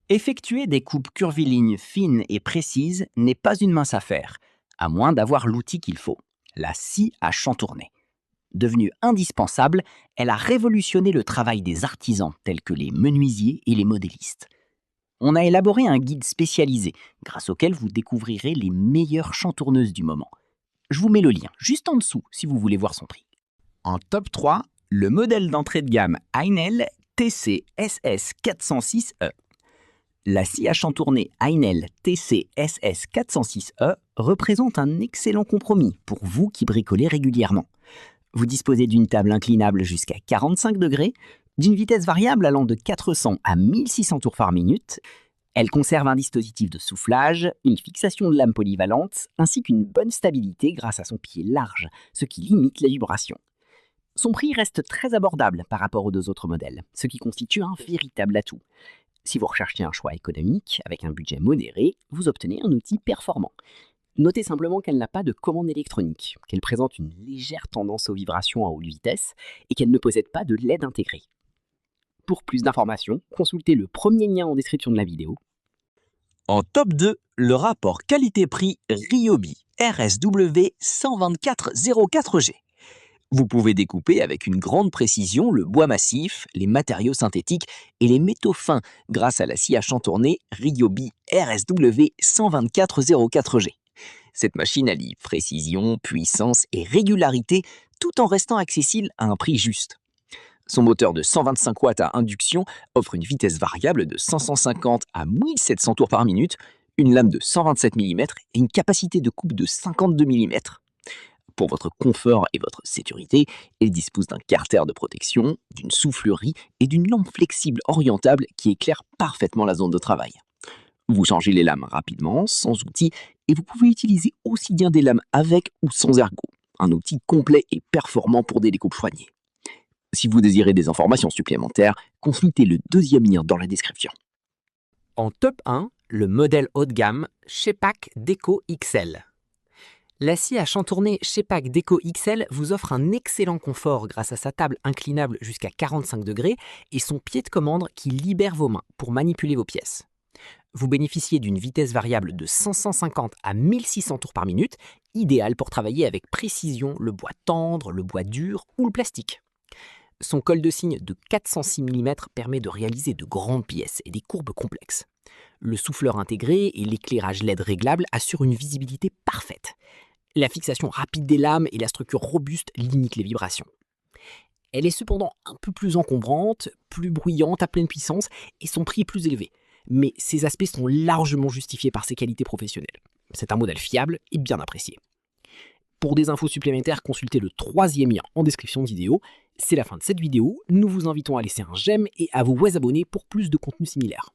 Effectuer des coupes curvilignes fines et précises n'est pas une mince affaire, à moins d'avoir l'outil qu'il faut, la scie à chantourner. Devenue indispensable, elle a révolutionné le travail des artisans tels que les menuisiers et les modélistes. On a élaboré un guide spécialisé grâce auquel vous découvrirez les meilleures chantourneuses du moment. Je vous mets le lien juste en dessous si vous voulez voir son prix. En top 3, le modèle d'entrée de gamme Heinel TC-SS 406E. La scie à chantourner Heinel TC-SS 406E représente un excellent compromis pour vous qui bricolez régulièrement. Vous disposez d'une table inclinable jusqu'à 45 degrés, d'une vitesse variable allant de 400 à 1600 tours par minute. Elle conserve un dispositif de soufflage, une fixation de lame polyvalente, ainsi qu'une bonne stabilité grâce à son pied large, ce qui limite les vibrations. Son prix reste très abordable par rapport aux deux autres modèles, ce qui constitue un véritable atout. Si vous recherchez un choix économique, avec un budget modéré, vous obtenez un outil performant. Notez simplement qu'elle n'a pas de commande électronique, qu'elle présente une légère tendance aux vibrations à haute vitesse et qu'elle ne possède pas de LED intégré. Pour plus d'informations, consultez le premier lien en description de la vidéo. En top 2, le rapport qualité-prix Ryobi RSW 12404G. Vous pouvez découper avec une grande précision le bois massif, les matériaux synthétiques et les métaux fins grâce à la scie à chantourner Ryobi RSW 12404G. Cette machine allie précision, puissance et régularité tout en restant accessible à un prix juste. Son moteur de 125 watts à induction offre une vitesse variable de 550 à 1700 tours par minute, une lame de 127 mm et une capacité de coupe de 52 mm. Pour votre confort et votre sécurité, il dispose d'un carter de protection, d'une soufflerie et d'une lampe flexible orientable qui éclaire parfaitement la zone de travail. Vous changez les lames rapidement, sans outil, et vous pouvez utiliser aussi bien des lames avec ou sans ergot. Un outil complet et performant pour des découpes soignées. Si vous désirez des informations supplémentaires, consultez le deuxième lien dans la description. En top 1, le modèle haut de gamme Shepak Deco XL. La scie à chantourner Shepak Deco XL vous offre un excellent confort grâce à sa table inclinable jusqu'à 45 degrés et son pied de commande qui libère vos mains pour manipuler vos pièces. Vous bénéficiez d'une vitesse variable de 550 à 1600 tours par minute, idéale pour travailler avec précision le bois tendre, le bois dur ou le plastique. Son col de cygne de 406 mm permet de réaliser de grandes pièces et des courbes complexes. Le souffleur intégré et l'éclairage LED réglable assurent une visibilité parfaite. La fixation rapide des lames et la structure robuste limitent les vibrations. Elle est cependant un peu plus encombrante, plus bruyante à pleine puissance et son prix est plus élevé. Mais ces aspects sont largement justifiés par ses qualités professionnelles. C'est un modèle fiable et bien apprécié. Pour des infos supplémentaires, consultez le troisième lien en description de vidéo. C'est la fin de cette vidéo. Nous vous invitons à laisser un j'aime et à vous abonner pour plus de contenu similaire.